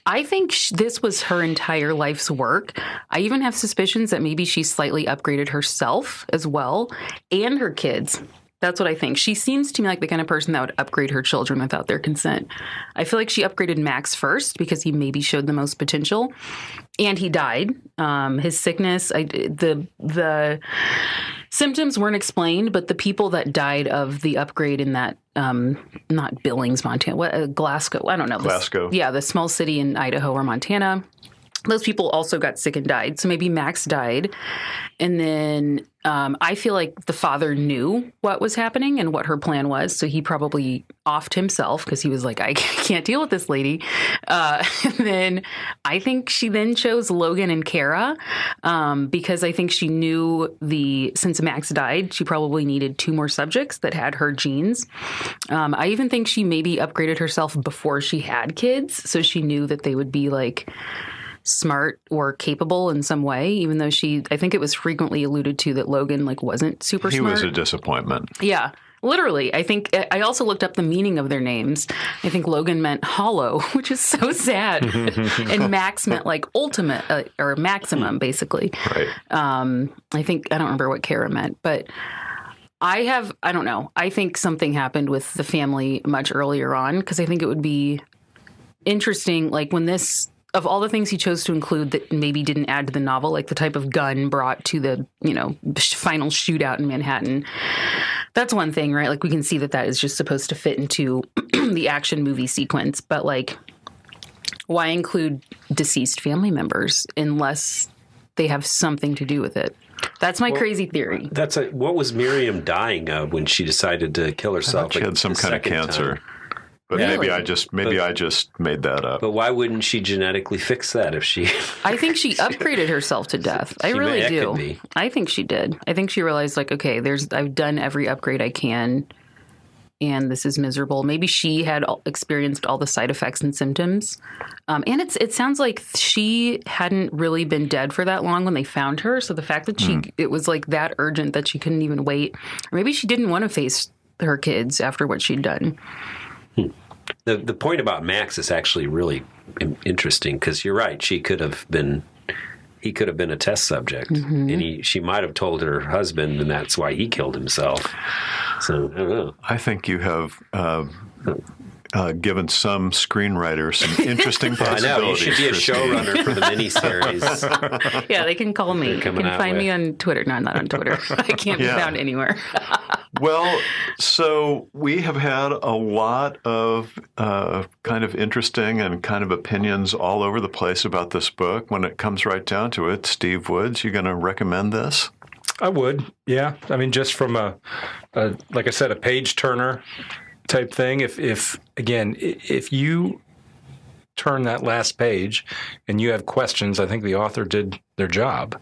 I think this was her entire life's work. I even have suspicions that maybe she slightly upgraded herself as well and her kids. That's what I think. She seems to me like the kind of person that would upgrade her children without their consent. I feel like she upgraded Max first because he maybe showed the most potential, and he died. His sickness, the symptoms weren't explained, but the people that died of the upgrade in that, not Billings, Montana, Glasgow, I don't know. Glasgow. The small city in Idaho or Montana. Those people also got sick and died. So maybe Max died. And then I feel like the father knew what was happening and what her plan was. So he probably offed himself because he was like, I can't deal with this lady. And then I think she then chose Logan and Kara because I think she knew since Max died, she probably needed 2 more subjects that had her genes. I even think she maybe upgraded herself before she had kids. So she knew that they would be like smart or capable in some way, even though I think it was frequently alluded to that Logan wasn't super smart. He was a disappointment. Yeah, literally. I think I also looked up the meaning of their names. I think Logan meant hollow, which is so sad. And Max meant ultimate or maximum, basically. Right. I think, I don't remember what Kara meant, but I don't know. I think something happened with the family much earlier on because I think it would be interesting, when this... Of all the things he chose to include that maybe didn't add to the novel, like the type of gun brought to the, final shootout in Manhattan, that's one thing, right? We can see that is just supposed to fit into the action movie sequence. But, why include deceased family members unless they have something to do with it? That's my crazy theory. What was Miriam dying of when she decided to kill herself? She had some kind of cancer. Time? But really? maybe I just made that up. But why wouldn't she genetically fix that if she... I think she upgraded herself to death. I really do. I think she did. I think she realized okay, I've done every upgrade I can and this is miserable. Maybe she had experienced all the side effects and symptoms. And it sounds like she hadn't really been dead for that long when they found her. So the fact that it was that urgent that she couldn't even wait. Or maybe she didn't want to face her kids after what she'd done. The point about Max is actually really interesting because you're right. He could have been a test subject, and she might have told her husband, and that's why he killed himself. So I don't know. I think you have given some screenwriters some interesting possibilities. I know you should be a showrunner for the miniseries. Yeah, they can call me. You can find me on Twitter. No, I'm not on Twitter. I can't be found anywhere. Well, so we have had a lot of kind of interesting and kind of opinions all over the place about this book. When it comes right down to it, Steve Woods, you going to recommend this? I would, yeah. I mean, just from like I said, a page turner type thing. If you turn that last page and you have questions, I think the author did their job.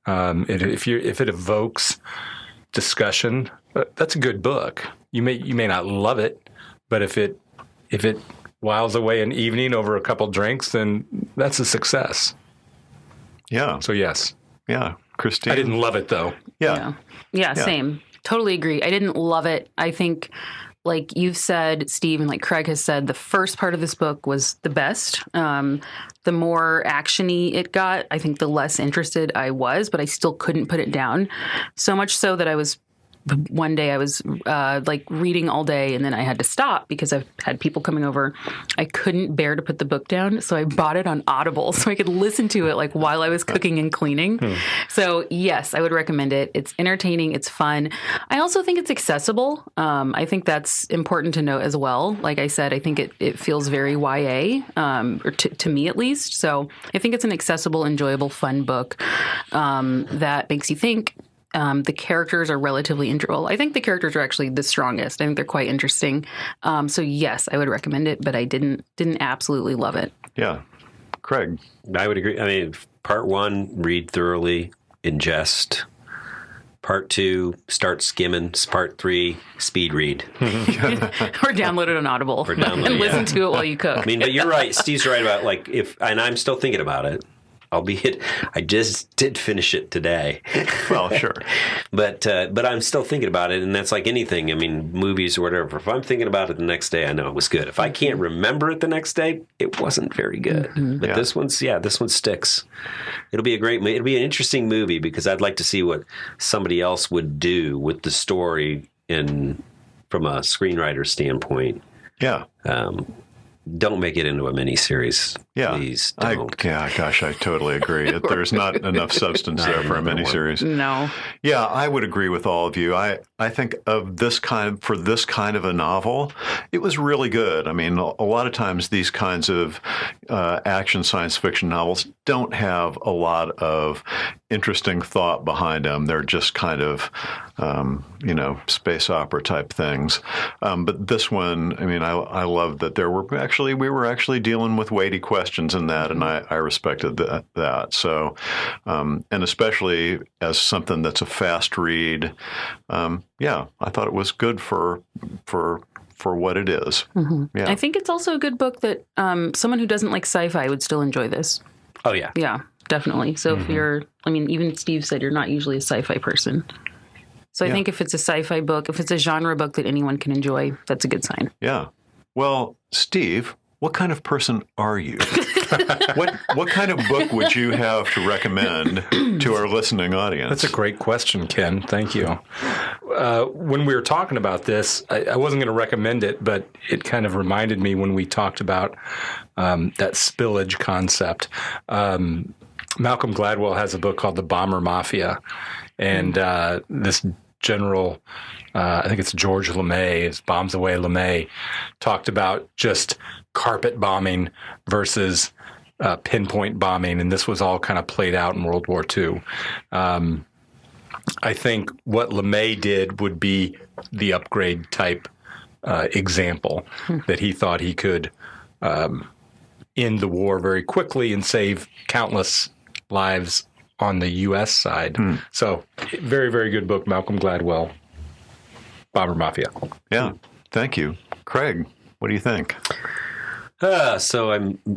If it evokes discussion, that's a good book. You may not love it, But if it whiles away an evening over a couple drinks, then that's a success. Yeah. So yes. Yeah. Christine? I didn't love it, though. Yeah, same. Totally agree. I didn't love it. I think, like you've said, Steve, and like Craig has said, the first part of this book was the best. The more action-y it got, I think the less interested I was, but I still couldn't put it down. So much so that one day I was like reading all day, and then I had to stop because I've had people coming over. I couldn't bear to put the book down, so I bought it on Audible so I could listen to it like while I was cooking and cleaning. So yes, I would recommend it. It's entertaining. It's fun. I also think it's accessible. I think that's important to note as well. Like I said, I think it feels very YA, or to me at least. So I think it's an accessible, enjoyable, fun book that makes you think. The characters are relatively I think the characters are actually the strongest. I think they're quite interesting. So yes, I would recommend it, but I didn't absolutely love it. Yeah. Craig? I would agree. I mean, part 1, read thoroughly, ingest. Part 2, start skimming. Part 3, speed read. Or download it on Audible. Or download and listen to it while you cook. I mean, but you're right. Steve's right about and I'm still thinking about it. Albeit, I just did finish it today. Well, sure. But I'm still thinking about it, and that's like anything. I mean, movies or whatever. If I'm thinking about it the next day, I know it was good. If I can't remember it the next day, it wasn't very good. But this one sticks. It'll be it'll be an interesting movie because I'd like to see what somebody else would do with the story from a screenwriter standpoint. Yeah. Don't make it into a miniseries. Yeah. Please don't. Gosh, I totally agree. There's not enough substance there for a miniseries. No. Yeah, I would agree with all of you. I think of this kind of a novel, it was really good. I mean, a lot of times these kinds of action science fiction novels don't have a lot of interesting thought behind them. They're just kind of, space opera type things. But this one, I mean, I love that we were actually dealing with weighty questions in that, and I respected that. So, and especially as something that's a fast read, I thought it was good for what it is. Mm-hmm. Yeah. I think it's also a good book that someone who doesn't like sci-fi would still enjoy this. Oh, yeah. Yeah, definitely. So if even Steve said you're not usually a sci-fi person. So I think if it's a sci-fi book, if it's a genre book that anyone can enjoy, that's a good sign. Yeah. Well, Steve, what kind of person are you? What kind of book would you have to recommend to our listening audience? That's a great question, Ken. Thank you. When we were talking about this, I wasn't going to recommend it, but it kind of reminded me when we talked about that spillage concept. Malcolm Gladwell has a book called The Bomber Mafia, and this general, I think it's George LeMay, it's Bombs Away LeMay, talked about just carpet bombing versus pinpoint bombing, and this was all kind of played out in World War II. I think what LeMay did would be the upgrade type example, that he thought he could end the war very quickly and save countless lives on the U.S. side. So, very, very good book, Malcolm Gladwell, Bomber Mafia. Yeah, thank you. Craig, what do you think? So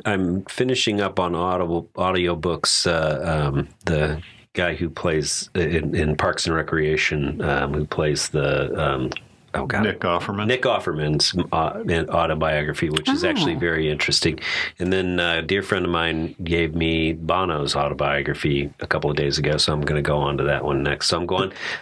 I'm finishing up on audiobooks. The guy who plays in Parks and Recreation, who plays the Nick Offerman. Nick Offerman's autobiography, which is actually very interesting. And then a dear friend of mine gave me Bono's autobiography a couple of days ago, so I'm going to go on to that one next. So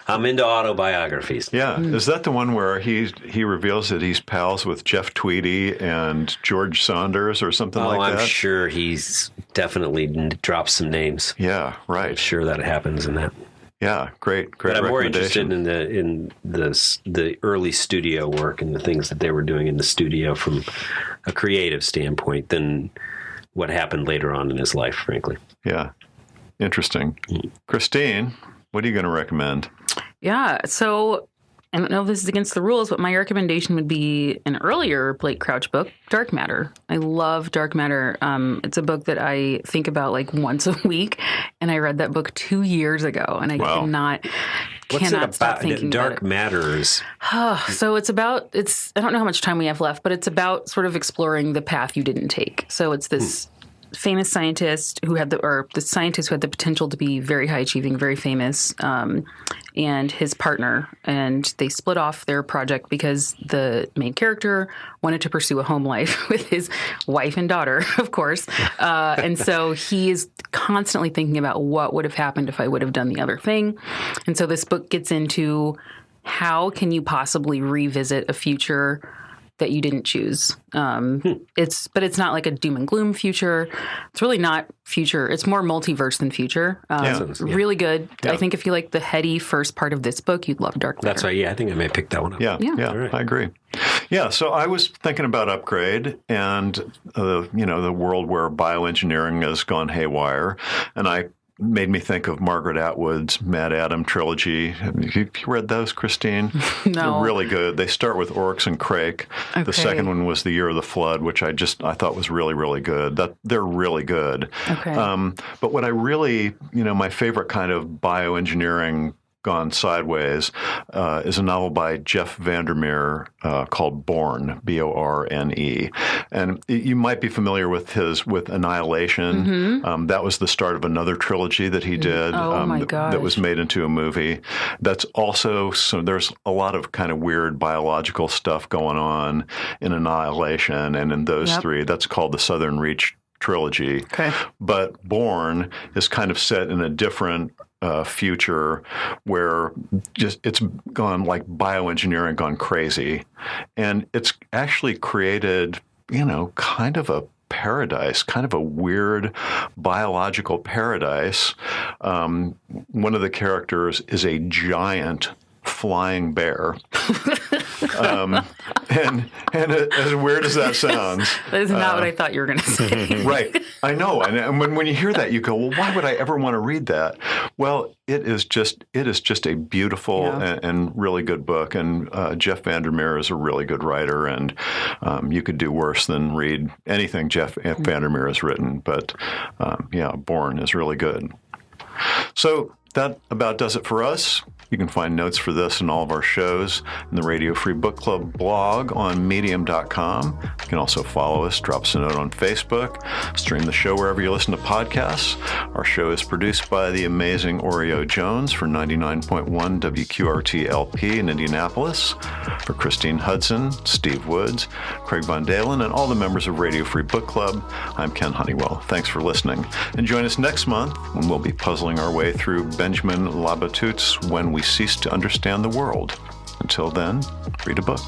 I'm into autobiographies. Yeah. Is that the one where he reveals that he's pals with Jeff Tweedy and George Saunders or something like that? I'm sure he's definitely dropped some names. Yeah, right. I'm sure that happens in that. Yeah, great But I'm more interested in the early studio work and the things that they were doing in the studio from a creative standpoint than what happened later on in his life, frankly. Yeah, interesting. Christine, what are you going to recommend? Yeah, so I don't know if this is against the rules, but my recommendation would be an earlier Blake Crouch book, Dark Matter. I love Dark Matter. It's a book that I think about like once a week, and I read that book 2 years ago, and I cannot What's it cannot stop about? thinking Dark about Matters. it. So it's about, I don't know how much time we have left, but it's about sort of exploring the path you didn't take. So it's this famous scientist who had the scientist who had the potential to be very high achieving, very famous, and his partner, and they split off their project because the main character wanted to pursue a home life with his wife and daughter, of course. And so he is constantly thinking about what would have happened if I would have done the other thing. And so this book gets into how can you possibly revisit a future that you didn't choose. But it's not like a doom and gloom future. It's really not future. It's more multiverse than future. Really good. Yeah. I think if you like the heady first part of this book, you'd love Dark Matter. That's right. Yeah, I think I may pick that one up. Yeah, Right. I agree. Yeah, so I was thinking about Upgrade and the world where bioengineering has gone haywire, and I made me think of Margaret Atwood's Mad Adam trilogy. Have you read those, Christine? No. They're really good. They start with Oryx and Crake. Okay. The second one was The Year of the Flood, which I thought was really, really good. They're really good. Okay. But what I really, my favorite kind of bioengineering gone sideways is a novel by Jeff Vandermeer called Born, Borne. And you might be familiar with Annihilation. Mm-hmm. That was the start of another trilogy that he did my gosh. that was made into a movie. That's also, so there's a lot of kind of weird biological stuff going on in Annihilation, and in those three, that's called the Southern Reach trilogy. Okay. But Born is kind of set in a different future where it's gone like bioengineering gone crazy, and it's actually created kind of a paradise, kind of a weird biological paradise. One of the characters is a giant flying bear. And as weird as that sounds, That is not what I thought you were going to say. right. I know. And when you hear that, you go, well, why would I ever want to read that? Well, it is just a beautiful and really good book. And Jeff Vandermeer is a really good writer. And you could do worse than read anything Jeff Vandermeer has written. But Born is really good. So that about does it for us. You can find notes for this and all of our shows in the Radio Free Book Club blog on medium.com. You can also follow us, drop us a note on Facebook, stream the show wherever you listen to podcasts. Our show is produced by the amazing Oreo Jones for 99.1 WQRT LP in Indianapolis. For Christine Hudson, Steve Woods, Craig Von Deylen, and all the members of Radio Free Book Club, I'm Ken Honeywell. Thanks for listening. And join us next month when we'll be puzzling our way through Benjamin Labatut's When We Cease to Understand the World. Until then, read a book.